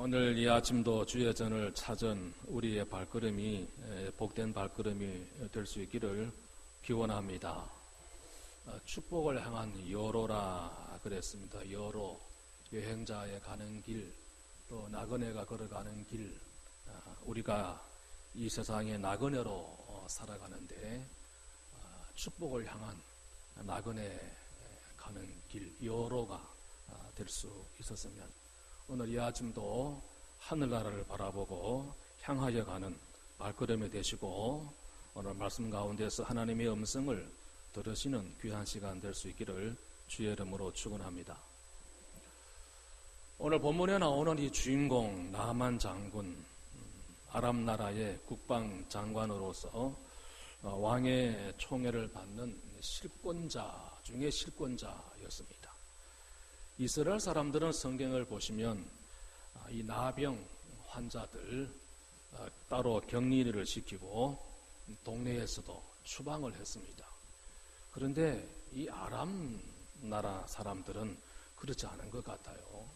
오늘 이 아침도 주의 전을 찾은 우리의 발걸음이 복된 발걸음이 될 수 있기를 기원합니다. 축복을 향한 여로라 그랬습니다. 여로, 여행자의 가는 길, 또 나그네가 걸어가는 길, 우리가 이 세상의 나그네로 살아가는데 축복을 향한 나그네 가는 길, 여로가 될 수 있었으면 오늘 이 아침도 하늘나라를 바라보고 향하여 가는 발걸음이 되시고 오늘 말씀 가운데서 하나님의 음성을 들으시는 귀한 시간 될 수 있기를 주의 이름으로 축원합니다. 오늘 본문에 나오는 이 주인공 나만 장군, 아람 나라의 국방 장관으로서 왕의 총애를 받는 실권자 중에 실권자였습니다. 이스라엘 사람들은 성경을 보시면 이 나병 환자들 따로 격리를 시키고 동네에서도 추방을 했습니다. 그런데 이 아람 나라 사람들은 그렇지 않은 것 같아요.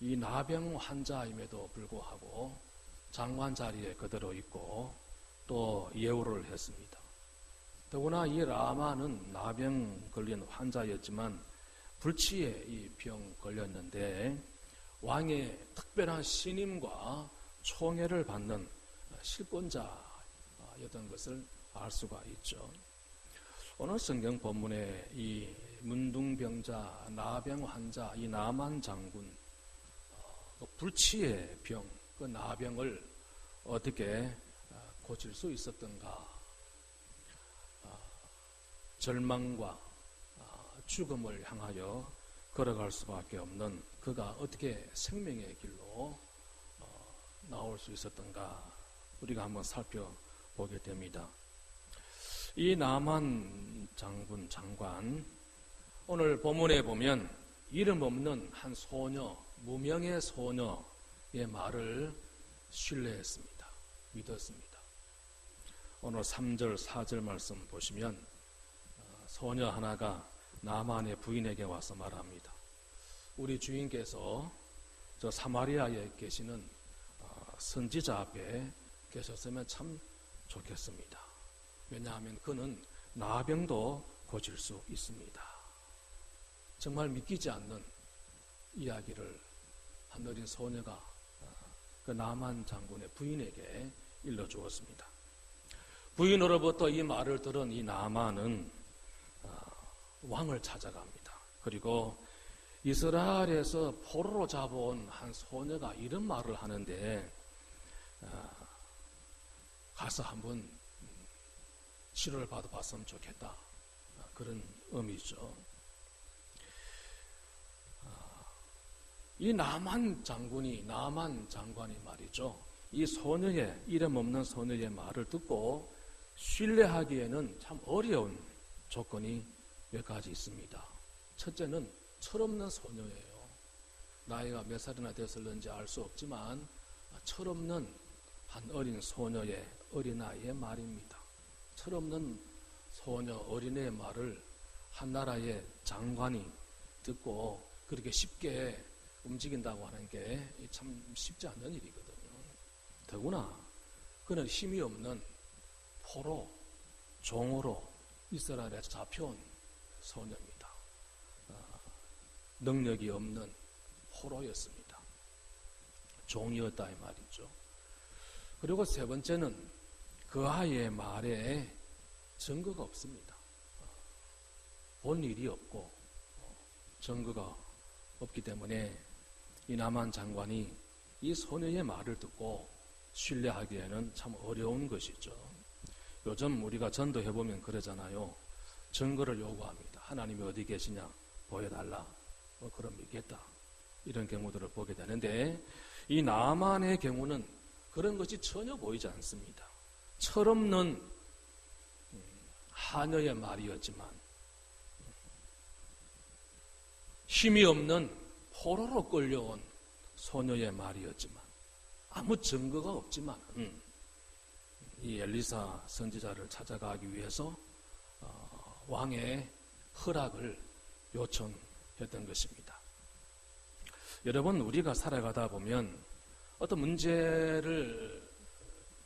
이 나병 환자임에도 불구하고 장관 자리에 그대로 있고 또 예우를 했습니다. 더구나 이 라마는 나병 걸린 환자였지만 불치에 이 병 걸렸는데 왕의 특별한 신임과 총애를 받는 실권자였던 것을 알 수가 있죠. 오늘 성경 본문에 이 문둥병자, 나병 환자, 이 나만 장군, 불치의 병, 그 나병을 어떻게 고칠 수 있었던가? 절망과 죽음을 향하여 걸어갈 수밖에 없는 그가 어떻게 생명의 길로 나올 수 있었던가 우리가 한번 살펴보게 됩니다. 이 나만 장군 장관, 오늘 본문에 보면 이름 없는 한 소녀, 무명의 소녀의 말을 신뢰했습니다. 믿었습니다. 오늘 3절 4절 말씀 보시면 소녀 하나가 나만의 부인에게 와서 말합니다. 우리 주인께서 저 사마리아에 계시는 선지자 앞에 계셨으면 참 좋겠습니다. 왜냐하면 그는 나병도 고칠 수 있습니다. 정말 믿기지 않는 이야기를 한 어린 소녀가 그 나만 장군의 부인에게 일러주었습니다. 부인으로부터 이 말을 들은 이 나만은 왕을 찾아갑니다. 그리고 이스라엘에서 포로로 잡아온 한 소녀가 이런 말을 하는데 가서 한번 치료를 받아봤으면 좋겠다. 그런 의미죠. 이 나만 장관이 말이죠. 이 소녀의, 이름 없는 소녀의 말을 듣고 신뢰하기에는 참 어려운 조건이 몇 가지 있습니다. 첫째는 철없는 소녀예요. 나이가 몇 살이나 됐을는지 알 수 없지만 철없는 한 어린 소녀의 어린아이의 말입니다. 철없는 소녀 어린애의 말을 한 나라의 장관이 듣고 그렇게 쉽게 움직인다고 하는 게 참 쉽지 않은 일이거든요. 더구나 그는 힘이 없는 포로, 종으로 이스라엘에서 잡혀온 소녀입니다. 능력이 없는 포로였습니다. 종이었다 이 말이죠. 그리고 세 번째는 그 아이의 말에 증거가 없습니다. 본 일이 없고 증거가 없기 때문에 이 나만 장관이 이 소녀의 말을 듣고 신뢰하기에는 참 어려운 것이죠. 요즘 우리가 전도해보면 그러잖아요. 증거를 요구합니다. 하나님이 어디 계시냐 보여달라. 그럼 믿겠다. 이런 경우들을 보게 되는데 이 나만의 경우는 그런 것이 전혀 보이지 않습니다. 철없는 하녀의 말이었지만 힘이 없는 포로로 끌려온 소녀의 말이었지만 아무 증거가 없지만 이 엘리사 선지자를 찾아가기 위해서 왕의 허락을 요청했던 것입니다. 여러분, 우리가 살아가다 보면 어떤 문제를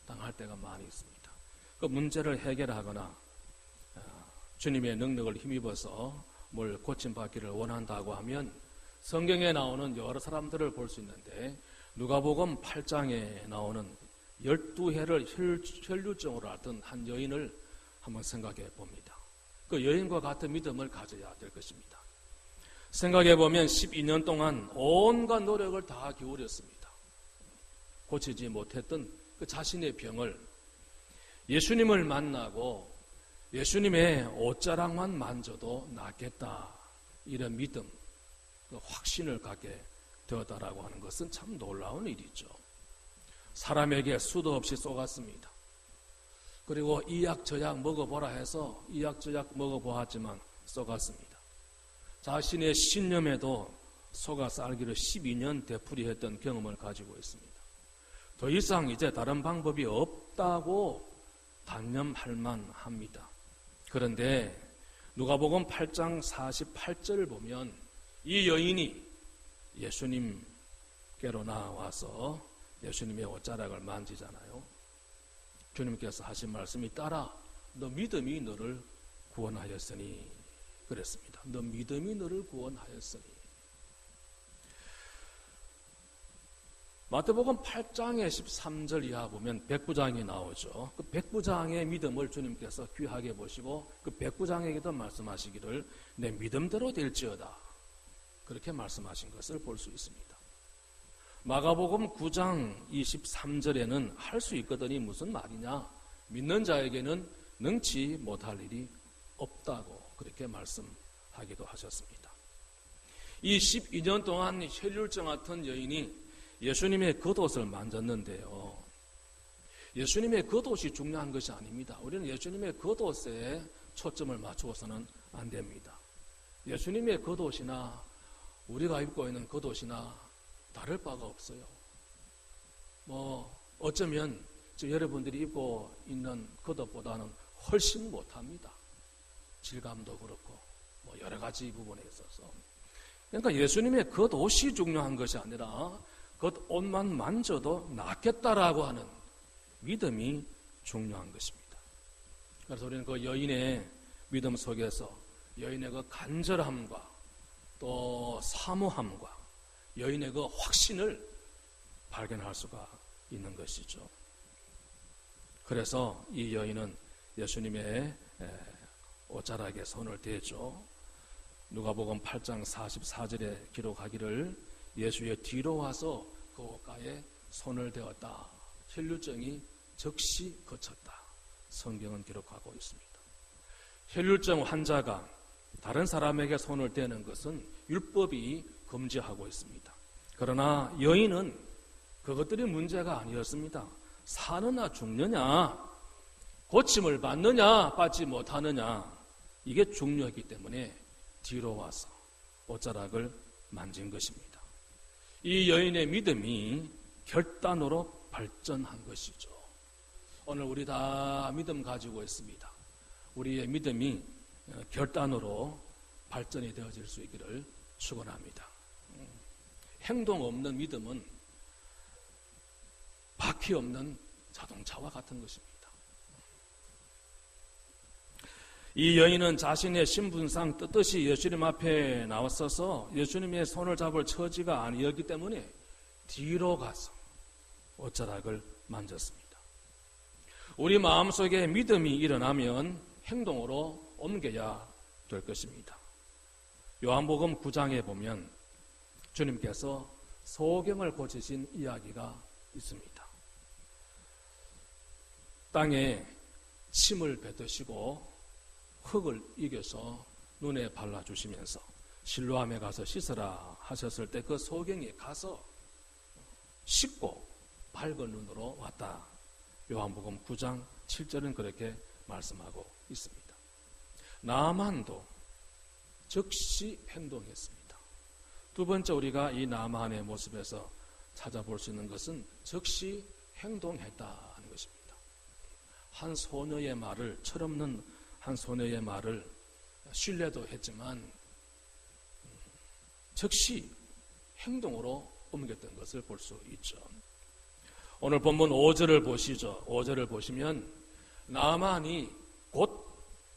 당할 때가 많이 있습니다. 그 문제를 해결하거나 주님의 능력을 힘입어서 뭘 고침받기를 원한다고 하면 성경에 나오는 여러 사람들을 볼 수 있는데, 누가복음 8장에 나오는 12해를 혈류증으로 앓던 한 여인을 한번 생각해 봅니다. 그 여인과 같은 믿음을 가져야 될 것입니다. 생각해 보면 12년 동안 온갖 노력을 다 기울였습니다. 고치지 못했던 그 자신의 병을 예수님을 만나고 예수님의 옷자락만 만져도 낫겠다, 이런 믿음, 그 확신을 갖게 되었다라고 하는 것은 참 놀라운 일이죠. 사람에게 수도 없이 쏘갔습니다. 그리고 이 약 저 약 먹어보라 해서 이 약 저 약 먹어보았지만 쏘갔습니다. 자신의 신념에도 속아서 알기를 12년 되풀이했던 경험을 가지고 있습니다. 더 이상 이제 다른 방법이 없다고 단념할 만합니다. 그런데 누가복음 8장 48절을 보면 이 여인이 예수님께로 나와서 예수님의 옷자락을 만지잖아요. 주님께서 하신 말씀이 따라 너 믿음이 너를 구원하였으니 그랬습니다. 너 믿음이 너를 구원하였으니. 마태복음 8장의 13절 이하 보면 백부장이 나오죠. 그 백부장의 믿음을 주님께서 귀하게 보시고 그 백부장에게도 말씀하시기를 내 믿음대로 될지어다, 그렇게 말씀하신 것을 볼 수 있습니다. 마가복음 9장 23절에는 할 수 있거든이 무슨 말이냐, 믿는 자에게는 능치 못할 일이 없다고 그렇게 말씀하기도 하셨습니다. 이 12년 동안 혈류증 같은 여인이 예수님의 겉옷을 만졌는데요, 예수님의 겉옷이 중요한 것이 아닙니다. 우리는 예수님의 겉옷에 초점을 맞추어서는 안 됩니다. 예수님의 겉옷이나 우리가 입고 있는 겉옷이나 다를 바가 없어요. 어쩌면 여러분들이 입고 있는 겉옷보다는 훨씬 못합니다. 질감도 그렇고 여러 가지 부분에 있어서. 그러니까 예수님의 겉옷이 중요한 것이 아니라 겉옷만 만져도 낫겠다라고 하는 믿음이 중요한 것입니다. 그래서 우리는 그 여인의 믿음 속에서 여인의 그 간절함과 또 사모함과 여인의 그 확신을 발견할 수가 있는 것이죠. 그래서 이 여인은 예수님의 옷자락에 손을 대죠. 누가복음 8장 44절에 기록하기를 예수의 뒤로 와서 그 옷가에 손을 대었다. 혈류증이 즉시 그쳤다. 성경은 기록하고 있습니다. 혈류증 환자가 다른 사람에게 손을 대는 것은 율법이 금지하고 있습니다. 그러나 여인은 그것들이 문제가 아니었습니다. 사느냐 죽느냐, 고침을 받느냐 받지 못하느냐, 이게 중요했기 때문에 뒤로 와서 옷자락을 만진 것입니다. 이 여인의 믿음이 결단으로 발전한 것이죠. 오늘 우리 다 믿음 가지고 있습니다. 우리의 믿음이 결단으로 발전이 되어질 수 있기를 축원합니다. 행동 없는 믿음은 바퀴 없는 자동차와 같은 것입니다. 이 여인은 자신의 신분상 떳떳이 예수님 앞에 나왔어서 예수님의 손을 잡을 처지가 아니었기 때문에 뒤로 가서 옷자락을 만졌습니다. 우리 마음속에 믿음이 일어나면 행동으로 옮겨야 될 것입니다. 요한복음 9장에 보면 주님께서 소경을 고치신 이야기가 있습니다. 땅에 침을 뱉으시고 흙을 이겨서 눈에 발라주시면서 실로암에 가서 씻으라 하셨을 때 그 소경이 가서 씻고 밝은 눈으로 왔다. 요한복음 9장 7절은 그렇게 말씀하고 있습니다. 나만도 즉시 행동했습니다. 두 번째 우리가 이 나만의 모습에서 찾아볼 수 있는 것은 즉시 행동했다는 것입니다. 한 소녀의 말을, 철없는 한 소녀의 말을 신뢰도 했지만 즉시 행동으로 옮겼던 것을 볼 수 있죠. 오늘 본문 5절을 보시죠. 5절을 보시면 나만이 곧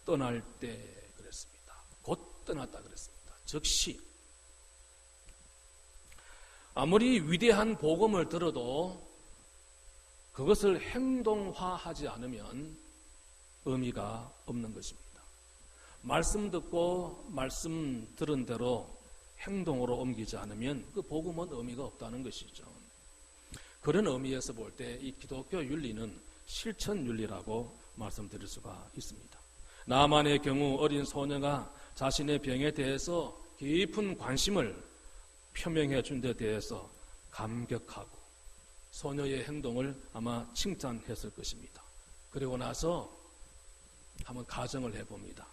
떠날 때 그랬습니다. 곧 떠났다 그랬습니다. 즉시. 아무리 위대한 복음을 들어도 그것을 행동화하지 않으면 의미가 없는 것입니다. 말씀 듣고 말씀 들은 대로 행동으로 옮기지 않으면 그 복음은 의미가 없다는 것이죠. 그런 의미에서 볼 때 이 기독교 윤리는 실천 윤리라고 말씀드릴 수가 있습니다. 나만의 경우 어린 소녀가 자신의 병에 대해서 깊은 관심을 표명해 준 데 대해서 감격하고 소녀의 행동을 아마 칭찬했을 것입니다. 그리고 나서 한번 가정을 해봅니다.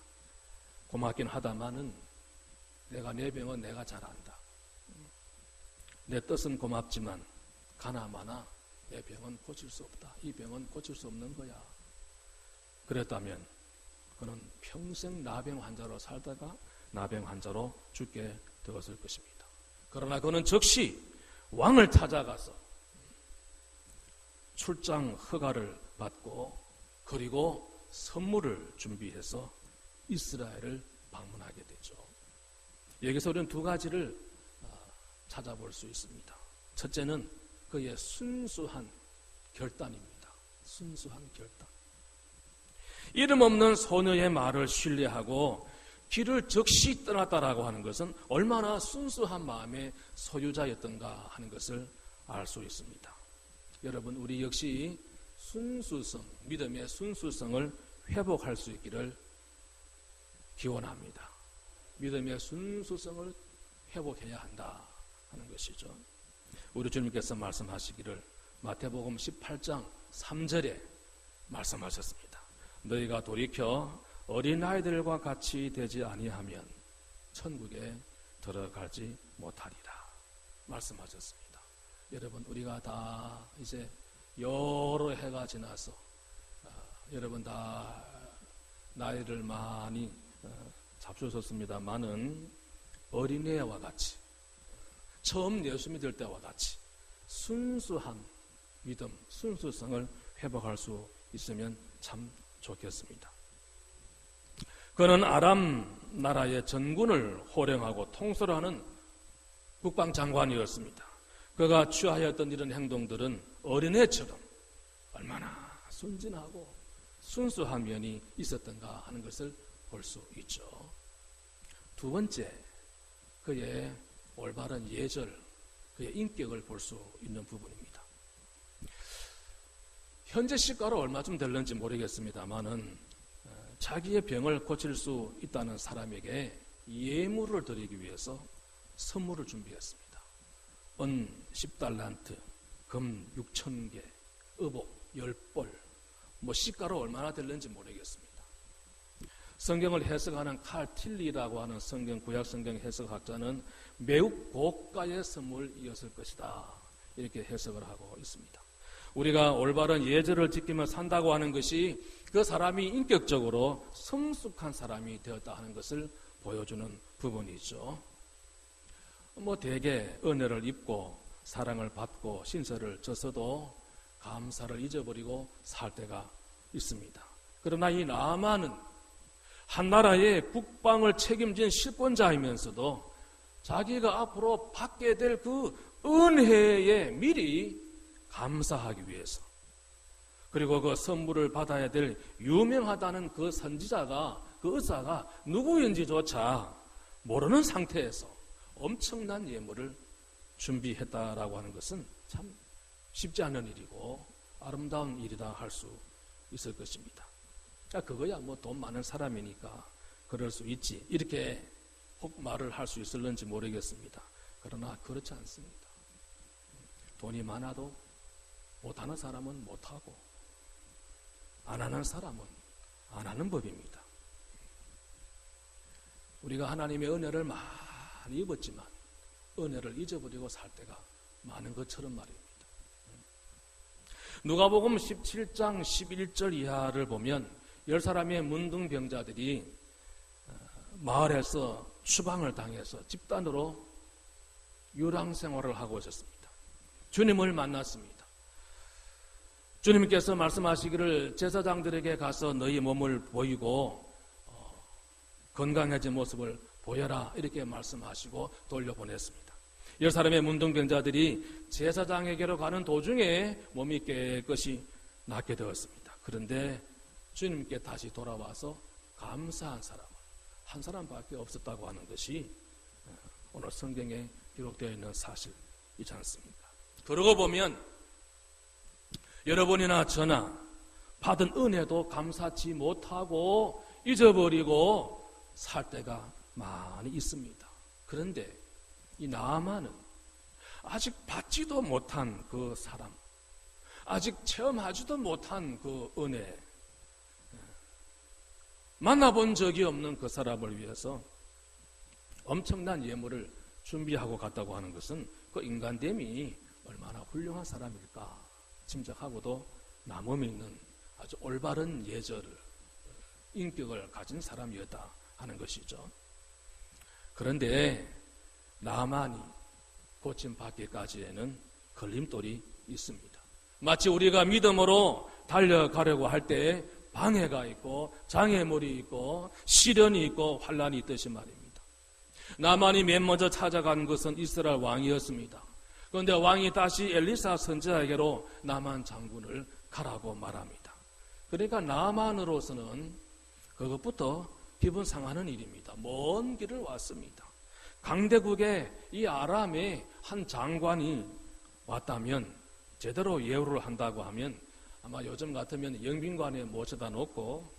고맙긴 하다마는 내가 내 병은 내가 잘 안다. 내 뜻은 고맙지만 가나마나 내 병은 고칠 수 없다. 이 병은 고칠 수 없는 거야. 그랬다면 그는 평생 나병 환자로 살다가 나병 환자로 죽게 되었을 것입니다. 그러나 그는 즉시 왕을 찾아가서 출장 허가를 받고 그리고 선물을 준비해서 이스라엘을 방문하게 되죠. 여기서 우리는 두 가지를 찾아볼 수 있습니다. 첫째는 그의 순수한 결단입니다. 순수한 결단. 이름 없는 소녀의 말을 신뢰하고 길을 즉시 떠났다라고 하는 것은 얼마나 순수한 마음의 소유자였던가 하는 것을 알 수 있습니다. 여러분, 우리 역시 순수성, 믿음의 순수성을 회복할 수 있기를 기원합니다. 믿음의 순수성을 회복해야 한다 하는 것이죠. 우리 주님께서 말씀하시기를 마태복음 18장 3절에 말씀하셨습니다. 너희가 돌이켜 어린아이들과 같이 되지 아니하면 천국에 들어가지 못하리라 말씀하셨습니다. 여러분, 우리가 다 이제 여러 해가 지나서 여러분 다 나이를 많이 잡수셨습니다만은 어린애와 같이 처음 예수 믿을 때와 같이 순수한 믿음, 순수성을 회복할 수 있으면 참 좋겠습니다. 그는 아람 나라의 전군을 호령하고 통솔하는 국방장관이었습니다. 그가 취하였던 이런 행동들은 어린애처럼 얼마나 순진하고 순수한 면이 있었던가 하는 것을 볼 수 있죠. 두 번째, 그의 올바른 예절, 그의 인격을 볼 수 있는 부분입니다. 현재 시가로 얼마쯤 될는지 모르겠습니다만은 자기의 병을 고칠 수 있다는 사람에게 예물을 드리기 위해서 선물을 준비했습니다. 은 10달란트, 금 6,000개, 의복 10벌, 시가로 얼마나 될는지 모르겠습니다. 성경을 해석하는 칼 틸리라고 하는 구약 성경 해석학자는 매우 고가의 선물이었을 것이다, 이렇게 해석을 하고 있습니다. 우리가 올바른 예절을 지키며 산다고 하는 것이 그 사람이 인격적으로 성숙한 사람이 되었다 하는 것을 보여주는 부분이죠. 대개 은혜를 입고 사랑을 받고 신세를 졌어도 감사를 잊어버리고 살 때가 있습니다. 그러나 이 나아만은 한 나라의 국방을 책임진 실권자이면서도 자기가 앞으로 받게 될 그 은혜에 미리 감사하기 위해서, 그리고 그 선물을 받아야 될 유명하다는 그 선지자가, 그 의사가 누구인지조차 모르는 상태에서 엄청난 예물을 준비했다라고 하는 것은 참 쉽지 않은 일이고 아름다운 일이다 할 수 있을 것입니다. 그거야 돈 많은 사람이니까 그럴 수 있지, 이렇게 혹 말을 할 수 있을는지 모르겠습니다. 그러나 그렇지 않습니다. 돈이 많아도 못하는 사람은 못하고 안 하는 사람은 안 하는 법입니다. 우리가 하나님의 은혜를 많이 입었지만 은혜를 잊어버리고 살 때가 많은 것처럼 말입니다. 누가복음 17장 11절 이하를 보면 10사람의 문둥병자들이 마을에서 추방을 당해서 집단으로 유랑 생활을 하고 있었습니다. 주님을 만났습니다. 주님께서 말씀하시기를 제사장들에게 가서 너희 몸을 보이고 건강해진 모습을 보여라 이렇게 말씀하시고 돌려보냈습니다. 10사람의 문둥병자들이 제사장에게로 가는 도중에 몸이 깨끗이 낫게 되었습니다. 그런데 주님께 다시 돌아와서 감사한 사람은 한 사람밖에 없었다고 하는 것이 오늘 성경에 기록되어 있는 사실이지 않습니까? 그러고 보면 여러분이나 저나 받은 은혜도 감사치 못하고 잊어버리고 살 때가 많이 있습니다. 그런데 이 나아만은 아직 받지도 못한 그 사람, 아직 체험하지도 못한 그 은혜, 만나본 적이 없는 그 사람을 위해서 엄청난 예물을 준비하고 갔다고 하는 것은 그 인간됨이 얼마나 훌륭한 사람일까 짐작하고도 남음이 있는 아주 올바른 예절을, 인격을 가진 사람이었다 하는 것이죠. 그런데 나만이 고침받기까지에는 걸림돌이 있습니다. 마치 우리가 믿음으로 달려가려고 할 때 방해가 있고 장애물이 있고 시련이 있고 환란이 있듯이 말입니다. 나만이 맨 먼저 찾아간 것은 이스라엘 왕이었습니다. 그런데 왕이 다시 엘리사 선지자에게로 나만 장군을 가라고 말합니다. 그러니까 나만으로서는 그것부터 기분 상하는 일입니다. 먼 길을 왔습니다. 강대국의 이 아람의 한 장관이 왔다면 제대로 예우를 한다고 하면 아마 요즘 같으면 영빈관에 모셔다 놓고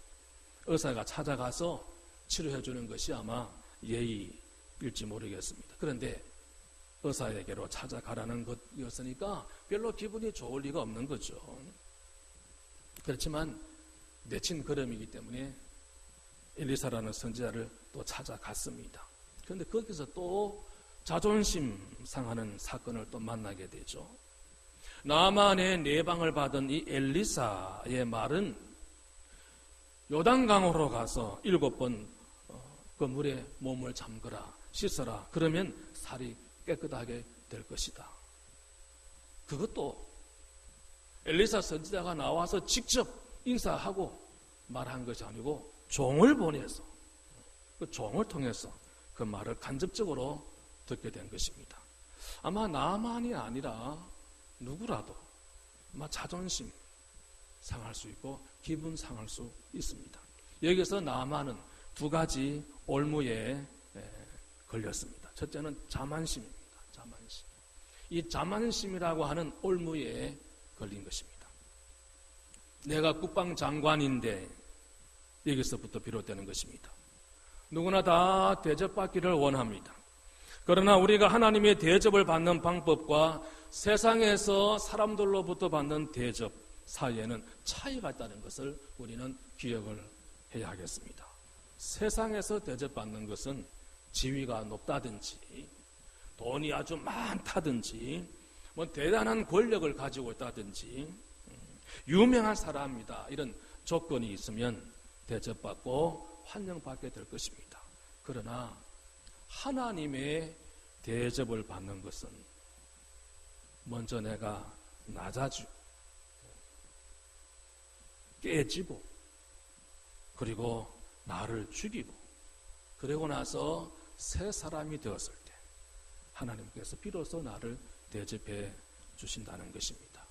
의사가 찾아가서 치료해 주는 것이 아마 예의일지 모르겠습니다. 그런데 의사에게로 찾아가라는 것이었으니까 별로 기분이 좋을 리가 없는 거죠. 그렇지만 내친 걸음이기 때문에 엘리사라는 선지자를 또 찾아갔습니다. 그런데 거기서 또 자존심 상하는 사건을 또 만나게 되죠. 나만의 내방을 받은 이 엘리사의 말은 요단강으로 가서 7번 그 물에 몸을 잠그라, 씻어라. 그러면 살이 깨끗하게 될 것이다. 그것도 엘리사 선지자가 나와서 직접 인사하고 말한 것이 아니고 종을 보내서 그 종을 통해서 그 말을 간접적으로 듣게 된 것입니다. 아마 나만이 아니라 누구라도 아마 자존심 상할 수 있고 기분 상할 수 있습니다. 여기서 나만은 두 가지 올무에 걸렸습니다. 첫째는 자만심입니다. 자만심. 이 자만심이라고 하는 올무에 걸린 것입니다. 내가 국방장관인데 여기서부터 비롯되는 것입니다. 누구나 다 대접받기를 원합니다. 그러나 우리가 하나님의 대접을 받는 방법과 세상에서 사람들로부터 받는 대접 사이에는 차이가 있다는 것을 우리는 기억을 해야 하겠습니다. 세상에서 대접받는 것은 지위가 높다든지 돈이 아주 많다든지 뭐 대단한 권력을 가지고 있다든지 유명한 사람이다 이런 조건이 있으면 대접받고 환영받게 될 것입니다. 그러나 하나님의 대접을 받는 것은 먼저 내가 낮아지고 깨지고 그리고 나를 죽이고 그러고 나서 새 사람이 되었을 때 하나님께서 비로소 나를 대접해 주신다는 것입니다.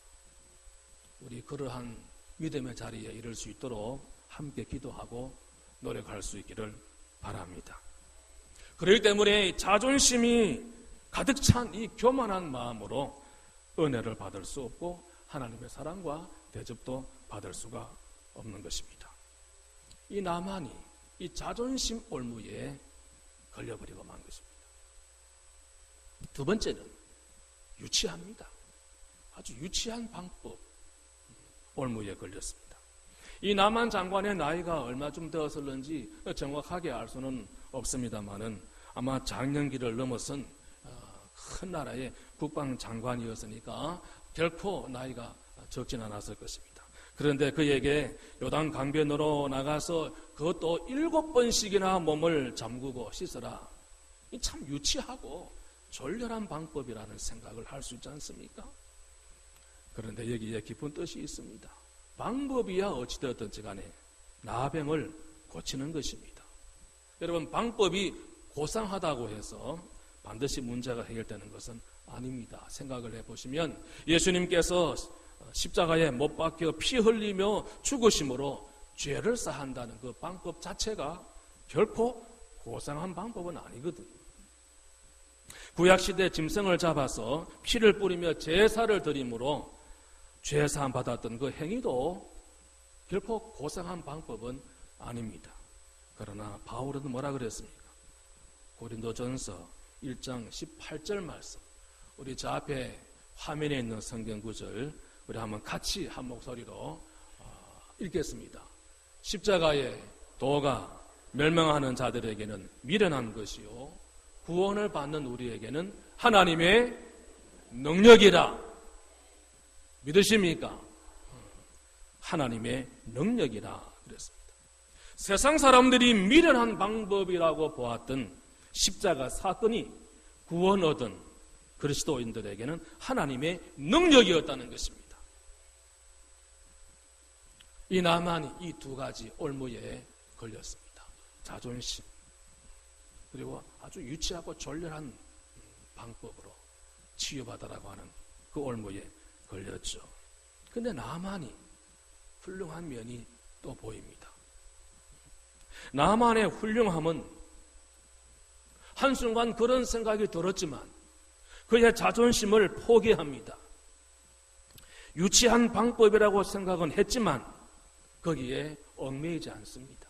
우리 그러한 믿음의 자리에 이를 수 있도록 함께 기도하고 노력할 수 있기를 바랍니다. 그렇기 때문에 자존심이 가득 찬 이 교만한 마음으로 은혜를 받을 수 없고 하나님의 사랑과 대접도 받을 수가 없는 것입니다. 이 나만이 이 자존심 올무에 걸려버리고 만 것입니다. 두 번째는 유치합니다. 아주 유치한 방법 올무에 걸렸습니다. 이 나만 장관의 나이가 얼마쯤 되었을는지 정확하게 알 수는 없습니다만은 아마 장년기를 넘어선 큰 나라의 국방장관이었으니까 결코 나이가 적진 않았을 것입니다. 그런데 그에게 요단 강변으로 나가서 그것도 7번씩이나 몸을 잠그고 씻어라. 참 유치하고 졸렬한 방법이라는 생각을 할 수 있지 않습니까? 그런데 여기에 깊은 뜻이 있습니다. 방법이야 어찌되었든지 간에 나병을 고치는 것입니다. 여러분, 방법이 고상하다고 해서 반드시 문제가 해결되는 것은 아닙니다. 생각을 해보시면 예수님께서 십자가에 못 박혀 피 흘리며 죽으심으로 죄를 사한다는 그 방법 자체가 결코 고상한 방법은 아니거든요. 구약시대 짐승을 잡아서 피를 뿌리며 제사를 드림으로 죄사함 받았던 그 행위도 결코 고상한 방법은 아닙니다. 그러나 바울은 뭐라 그랬습니까? 고린도전서 1장 18절 말씀, 우리 저 앞에 화면에 있는 성경 구절 우리 한번 같이 한 목소리로 읽겠습니다. 십자가의 도가 멸망하는 자들에게는 미련한 것이요 구원을 받는 우리에게는 하나님의 능력이라. 믿으십니까? 하나님의 능력이라 그랬습니다. 세상 사람들이 미련한 방법이라고 보았던 십자가 사건이 구원 얻은 그리스도인들에게는 하나님의 능력이었다는 것입니다. 이 나만이 이 두 가지 올무에 걸렸습니다. 자존심, 그리고 아주 유치하고 졸렬한 방법으로 치유받으라고 하는 그 올무에 걸렸죠. 근데 나만이 훌륭한 면이 또 보입니다. 나만의 훌륭함은 한순간 그런 생각이 들었지만 그의 자존심을 포기합니다. 유치한 방법이라고 생각은 했지만 거기에 얽매이지 않습니다.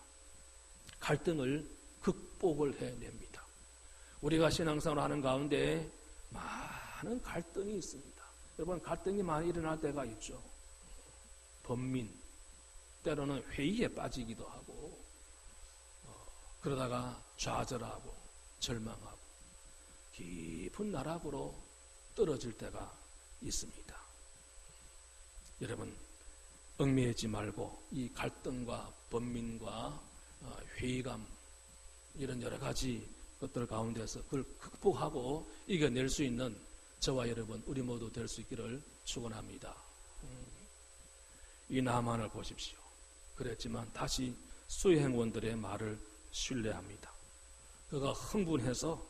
갈등을 극복을 해냅니다. 우리가 신앙생활을 하는 가운데 많은 갈등이 있습니다. 여러분, 갈등이 많이 일어날 때가 있죠. 번민, 때로는 회의에 빠지기도 하고 그러다가 좌절하고 절망하고 깊은 나락으로 떨어질 때가 있습니다. 여러분, 얽매이지 말고 이 갈등과 번민과 회의감, 이런 여러 가지 것들 가운데서 그걸 극복하고 이겨낼 수 있는 저와 여러분, 우리 모두 될 수 있기를 축원합니다. 이 나만을 보십시오. 그랬지만 다시 수행원들의 말을 신뢰합니다. 그가 흥분해서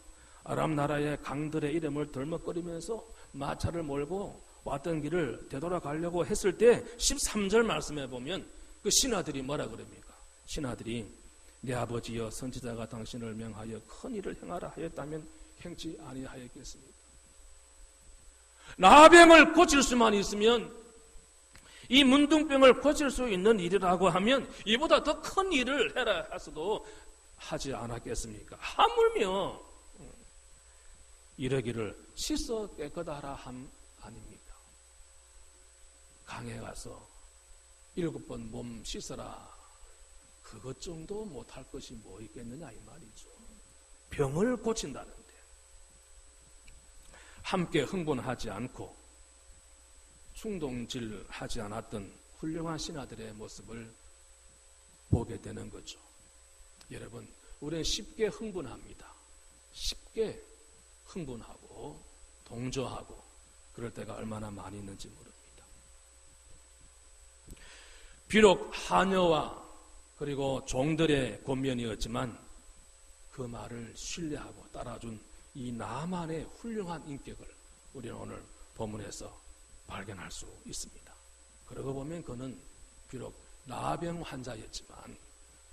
아람 나라의 강들의 이름을 덜먹거리면서 마차를 몰고 왔던 길을 되돌아가려고 했을 때 13절 말씀에 보면 그 신하들이 뭐라 그럽니까? 신하들이 내 아버지여 선지자가 당신을 명하여 큰 일을 행하라 하였다면 행치 아니하였겠습니까? 나병을 고칠 수만 있으면, 이 문둥병을 고칠 수 있는 일이라고 하면 이보다 더 큰 일을 해라 해서도 하지 않았겠습니까? 하물며 이러기를 씻어 깨끗하라 함 아닙니까? 강에 가서 7번 몸 씻어라, 그것 정도 못할 것이 뭐 있겠느냐 이 말이죠. 병을 고친다는데 함께 흥분하지 않고 충동질하지 않았던 훌륭한 신하들의 모습을 보게 되는 거죠. 여러분, 우리는 쉽게 흥분합니다. 쉽게 흥분하고 동조하고 그럴 때가 얼마나 많이 있는지 모릅니다. 비록 하녀와 그리고 종들의 권면이었지만 그 말을 신뢰하고 따라준 이 나만의 훌륭한 인격을 우리는 오늘 본문에서 발견할 수 있습니다. 그러고 보면 그는 비록 나병 환자였지만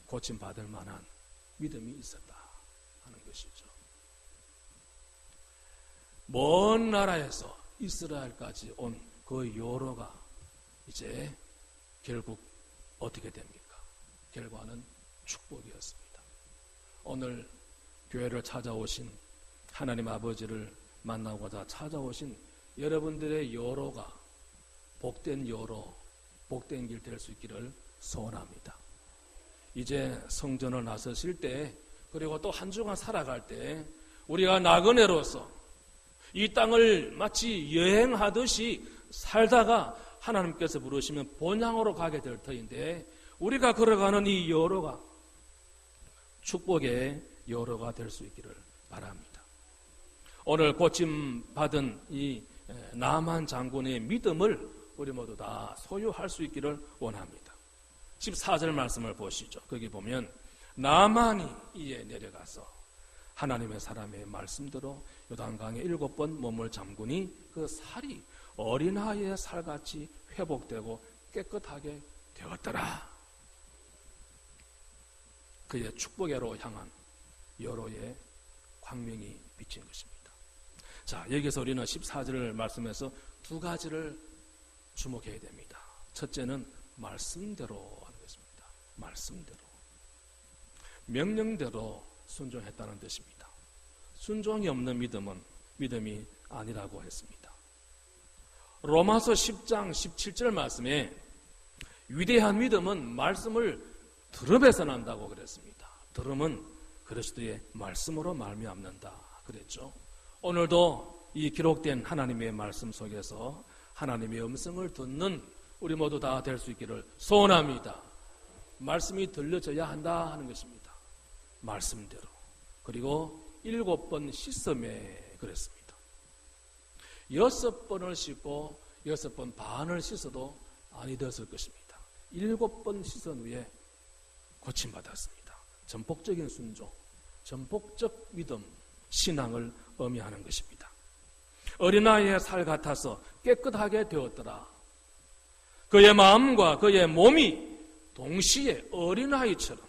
고침받을 만한 믿음이 있었다 하는 것이죠. 먼 나라에서 이스라엘까지 온 그 요로가 이제 결국 어떻게 됩니까? 결과는 축복이었습니다. 오늘 교회를 찾아오신 하나님 아버지를 만나고자 찾아오신 여러분들의 요로가 복된 요로, 복된 길 될 수 있기를 소원합니다. 이제 성전을 나서실 때, 그리고 또 한 주간 살아갈 때 우리가 나그네로서 이 땅을 마치 여행하듯이 살다가 하나님께서 부르시면 본향으로 가게 될 터인데, 우리가 걸어가는 이 요로가 축복의 요로가 될 수 있기를 바랍니다. 오늘 고침받은 이 나만 장군의 믿음을 우리 모두 다 소유할 수 있기를 원합니다. 14절 말씀을 보시죠. 거기 보면 나만이 이에 내려가서 하나님의 사람의 말씀대로 요단강에 7번 몸을 잠그니 그 살이 어린아이의 살같이 회복되고 깨끗하게 되었더라. 그의 축복으로 향한 여로의 광명이 비친 것입니다. 자, 여기서 우리는 14절을 말씀에서 두 가지를 주목해야 됩니다. 첫째는 말씀대로 하는 것입니다. 말씀대로. 명령대로 순종했다는 뜻입니다. 순종이 없는 믿음은 믿음이 아니라고 했습니다. 로마서 10장 17절 말씀에 위대한 믿음은 말씀을 들음에서 난다고 그랬습니다. 들음은 그리스도의 말씀으로 말미암는다 그랬죠. 오늘도 이 기록된 하나님의 말씀 속에서 하나님의 음성을 듣는 우리 모두 다 될 수 있기를 소원합니다. 말씀이 들려져야 한다 하는 것입니다. 말씀대로. 그리고 7번 씻음에 그랬습니다. 6번을 씻고 6번 반을 씻어도 아니 되었을 것입니다. 7번 씻은 후에 고침받았습니다. 전폭적인 순종, 전폭적 믿음, 신앙을 의미하는 것입니다. 어린아이의 살 같아서 깨끗하게 되었더라. 그의 마음과 그의 몸이 동시에 어린아이처럼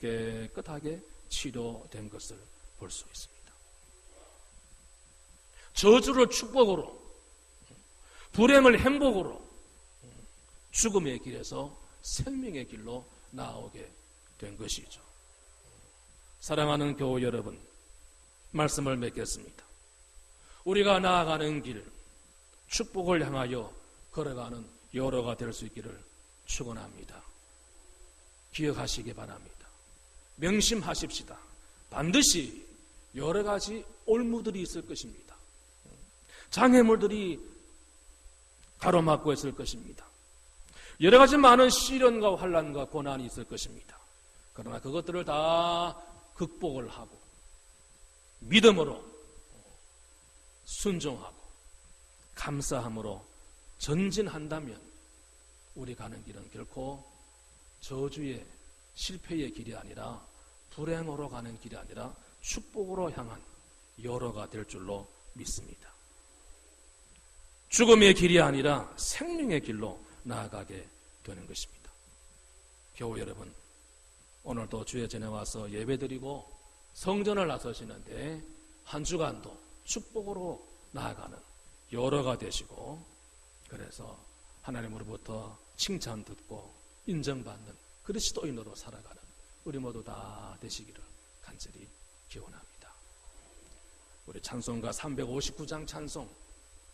깨끗하게 치료된 것을 볼 수 있습니다. 저주를 축복으로, 불행을 행복으로, 죽음의 길에서 생명의 길로 나오게 된 것이죠. 사랑하는 교우 여러분, 말씀을 맺겠습니다. 우리가 나아가는 길, 축복을 향하여 걸어가는 여로가 될 수 있기를 축원합니다. 기억하시기 바랍니다. 명심하십시다. 반드시 여러 가지 올무들이 있을 것입니다. 장애물들이 가로막고 있을 것입니다. 여러 가지 많은 시련과 환난과 고난이 있을 것입니다. 그러나 그것들을 다 극복을 하고 믿음으로 순종하고 감사함으로 전진한다면 우리 가는 길은 결코 저주의 실패의 길이 아니라 불행으로 가는 길이 아니라 축복으로 향한 여로가 될 줄로 믿습니다. 죽음의 길이 아니라 생명의 길로 나아가게 되는 것입니다. 교우 여러분, 오늘도 주의 전에 와서 예배드리고 성전을 나서시는데 한 주간도 축복으로 나아가는 여로가 되시고, 그래서 하나님으로부터 칭찬 듣고 인정받는 그리스도인으로 살아가는 우리 모두 다 되시기를 간절히 기원합니다. 우리 찬송가 359장 찬송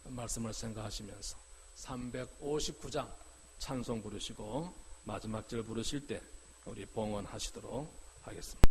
말씀을 생각하시면서 359장 찬송 부르시고 마지막 절 부르실 때 우리 봉헌하시도록 하겠습니다.